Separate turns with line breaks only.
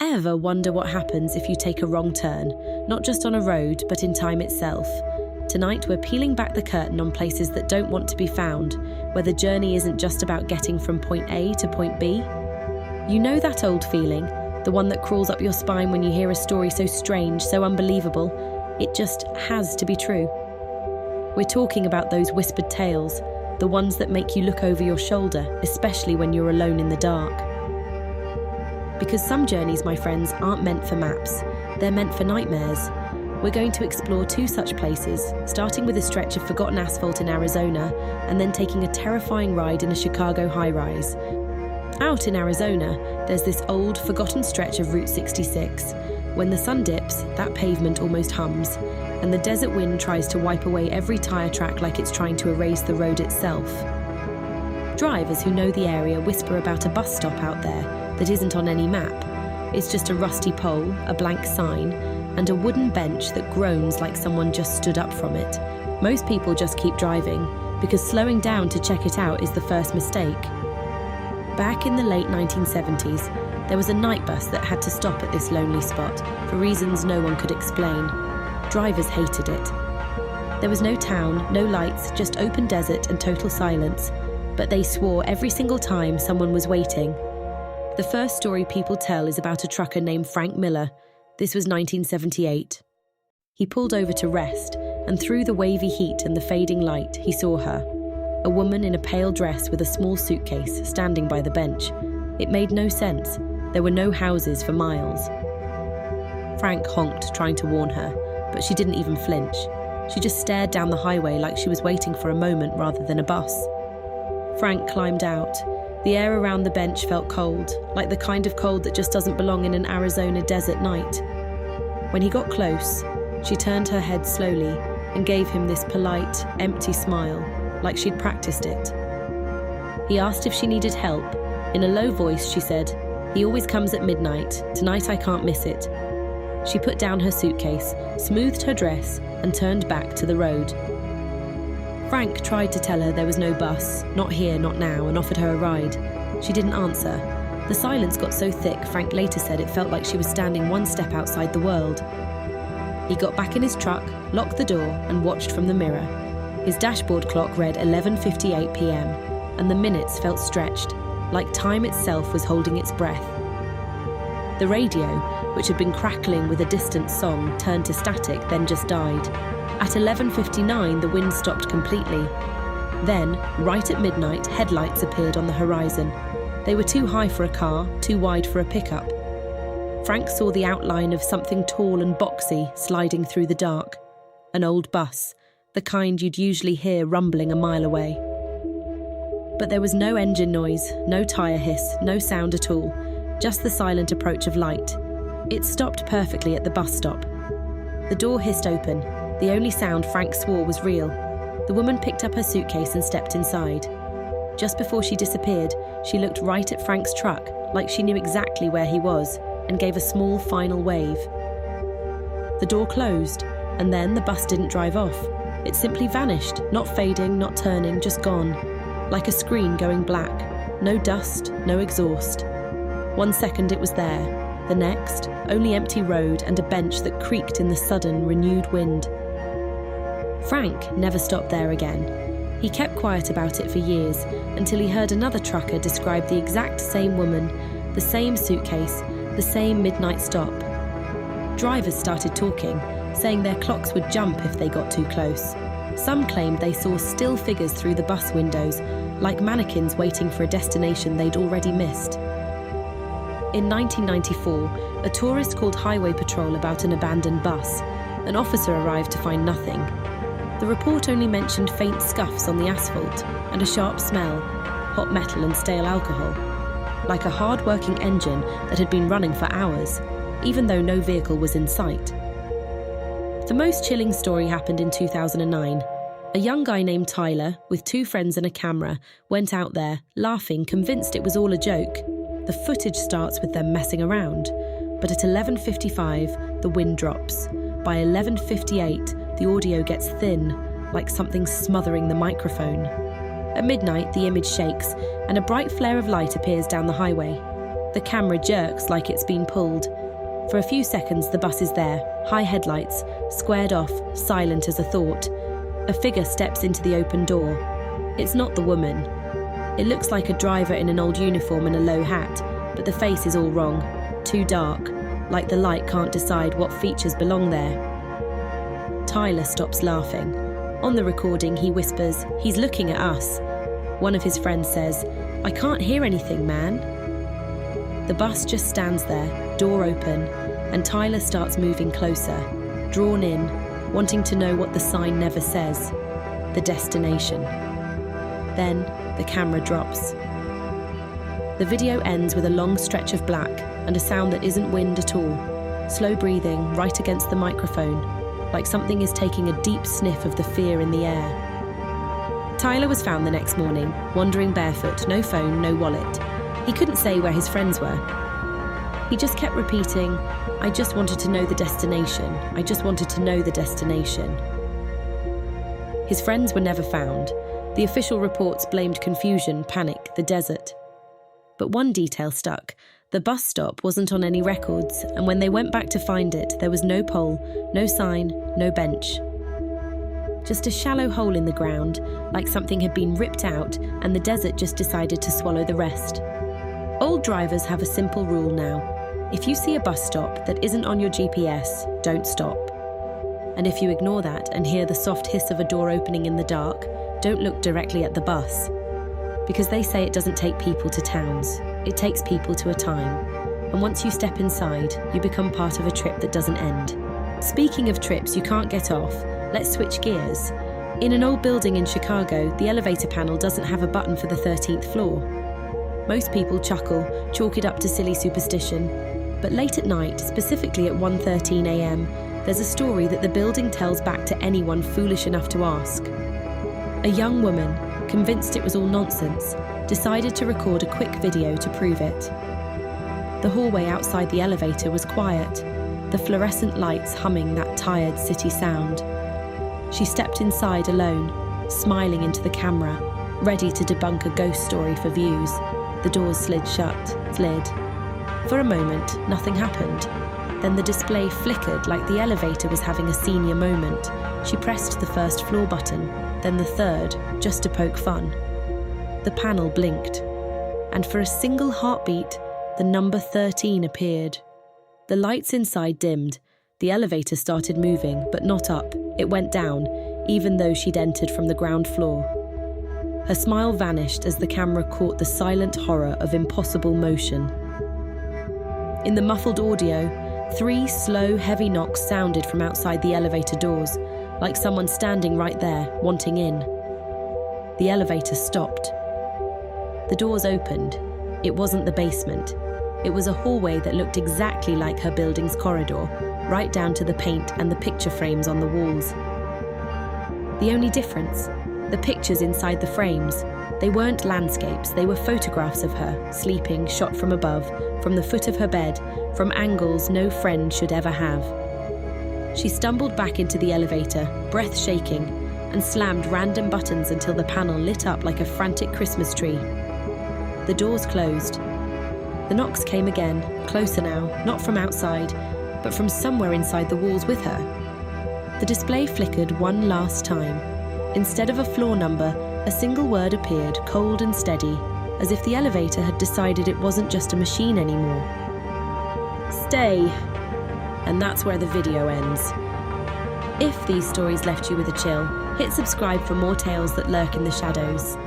Ever wonder what happens if you take a wrong turn, not just on a road, but in time itself? Tonight, we're peeling back the curtain on places that don't want to be found, where the journey isn't just about getting from point A to point B. You know that old feeling, the one that crawls up your spine when you hear a story so strange, so unbelievable, it just has to be true. We're talking about those whispered tales, the ones that make you look over your shoulder, especially when you're alone in the dark. Because some journeys, my friends, aren't meant for maps. They're meant for nightmares. We're going to explore two such places, starting with a stretch of forgotten asphalt in Arizona, and then taking a terrifying ride in a Chicago high-rise. Out in Arizona, there's this old, forgotten stretch of Route 66. When the sun dips, that pavement almost hums, and the desert wind tries to wipe away every tire track like it's trying to erase the road itself. Drivers who know the area whisper about a bus stop out there that isn't on any map. It's just a rusty pole, a blank sign, and a wooden bench that groans like someone just stood up from it. Most people just keep driving, because slowing down to check it out is the first mistake. Back in the late 1970s, there was a night bus that had to stop at this lonely spot for reasons no one could explain. Drivers hated it. There was no town, no lights, just open desert and total silence, but they swore every single time someone was waiting. The first story people tell is about a trucker named Frank Miller. This was 1978. He pulled over to rest, and through the wavy heat and the fading light, he saw her. A woman in a pale dress with a small suitcase standing by the bench. It made no sense. There were no houses for miles. Frank honked, trying to warn her, but she didn't even flinch. She just stared down the highway like she was waiting for a moment rather than a bus. Frank climbed out. The air around the bench felt cold, like the kind of cold that just doesn't belong in an Arizona desert night. When he got close, she turned her head slowly and gave him this polite, empty smile, like she'd practiced it. He asked if she needed help. In a low voice, she said, "He always comes at midnight. Tonight I can't miss it." She put down her suitcase, smoothed her dress, and turned back to the road. Frank tried to tell her there was no bus, not here, not now, and offered her a ride. She didn't answer. The silence got so thick, Frank later said it felt like she was standing one step outside the world. He got back in his truck, locked the door, and watched from the mirror. His dashboard clock read 11:58 p.m., and the minutes felt stretched, like time itself was holding its breath. The radio, which had been crackling with a distant song, turned to static, then just died. At 11:59, the wind stopped completely. Then, right at midnight, headlights appeared on the horizon. They were too high for a car, too wide for a pickup. Frank saw the outline of something tall and boxy sliding through the dark. An old bus, the kind you'd usually hear rumbling a mile away. But there was no engine noise, no tyre hiss, no sound at all, just the silent approach of light. It stopped perfectly at the bus stop. The door hissed open. The only sound Frank swore was real. The woman picked up her suitcase and stepped inside. Just before she disappeared, she looked right at Frank's truck, like she knew exactly where he was, and gave a small final wave. The door closed, and then the bus didn't drive off. It simply vanished, not fading, not turning, just gone. Like a screen going black. No dust, no exhaust. 1 second it was there. The next, only empty road and a bench that creaked in the sudden, renewed wind. Frank never stopped there again. He kept quiet about it for years, until he heard another trucker describe the exact same woman, the same suitcase, the same midnight stop. Drivers started talking, saying their clocks would jump if they got too close. Some claimed they saw still figures through the bus windows, like mannequins waiting for a destination they'd already missed. In 1994, a tourist called Highway Patrol about an abandoned bus. An officer arrived to find nothing. The report only mentioned faint scuffs on the asphalt and a sharp smell, hot metal and stale alcohol, like a hard-working engine that had been running for hours, even though no vehicle was in sight. The most chilling story happened in 2009. A young guy named Tyler, with 2 friends and a camera, went out there, laughing, convinced it was all a joke. The footage starts with them messing around, but at 11:55, the wind drops. By 11:58, the audio gets thin, like something smothering the microphone. At midnight, the image shakes, and a bright flare of light appears down the highway. The camera jerks like it's been pulled. For a few seconds, the bus is there, high headlights, squared off, silent as a thought. A figure steps into the open door. It's not the woman. It looks like a driver in an old uniform and a low hat, but the face is all wrong, too dark, like the light can't decide what features belong there. Tyler stops laughing. On the recording, he whispers, "He's looking at us." One of his friends says, "I can't hear anything, man." The bus just stands there, door open, and Tyler starts moving closer, drawn in, wanting to know what the sign never says, the destination. Then the camera drops. The video ends with a long stretch of black and a sound that isn't wind at all, slow breathing right against the microphone, like something is taking a deep sniff of the fear in the air. Tyler was found the next morning, wandering barefoot, no phone, no wallet. He couldn't say where his friends were. He just kept repeating, "I just wanted to know the destination. I just wanted to know the destination." His friends were never found. The official reports blamed confusion, panic, the desert. But one detail stuck. The bus stop wasn't on any records, and when they went back to find it, there was no pole, no sign, no bench. Just a shallow hole in the ground, like something had been ripped out, and the desert just decided to swallow the rest. Old drivers have a simple rule now. If you see a bus stop that isn't on your GPS, don't stop. And if you ignore that and hear the soft hiss of a door opening in the dark, don't look directly at the bus. Because they say it doesn't take people to towns, it takes people to a time. And once you step inside, you become part of a trip that doesn't end. Speaking of trips you can't get off, let's switch gears. In an old building in Chicago, the elevator panel doesn't have a button for the 13th floor. Most people chuckle, chalk it up to silly superstition. But late at night, specifically at 1:13 a.m., there's a story that the building tells back to anyone foolish enough to ask. A young woman, convinced it was all nonsense, decided to record a quick video to prove it. The hallway outside the elevator was quiet, the fluorescent lights humming that tired city sound. She stepped inside alone, smiling into the camera, ready to debunk a ghost story for views. The doors slid shut, slid. For a moment, nothing happened. Then the display flickered like the elevator was having a senior moment. She pressed the first floor button, then the third, just to poke fun. The panel blinked, and for a single heartbeat, the number 13 appeared. The lights inside dimmed. The elevator started moving, but not up. It went down, even though she'd entered from the ground floor. Her smile vanished as the camera caught the silent horror of impossible motion. In the muffled audio, 3 slow, heavy knocks sounded from outside the elevator doors, like someone standing right there, wanting in. The elevator stopped. The doors opened. It wasn't the basement. It was a hallway that looked exactly like her building's corridor, right down to the paint and the picture frames on the walls. The only difference, the pictures inside the frames. They weren't landscapes, they were photographs of her, sleeping, shot from above, from the foot of her bed, from angles no friend should ever have. She stumbled back into the elevator, breath shaking, and slammed random buttons until the panel lit up like a frantic Christmas tree. The doors closed. The knocks came again, closer now, not from outside, but from somewhere inside the walls with her. The display flickered one last time. Instead of a floor number, a single word appeared, cold and steady, as if the elevator had decided it wasn't just a machine anymore. Stay. And that's where the video ends. If these stories left you with a chill, hit subscribe for more tales that lurk in the shadows.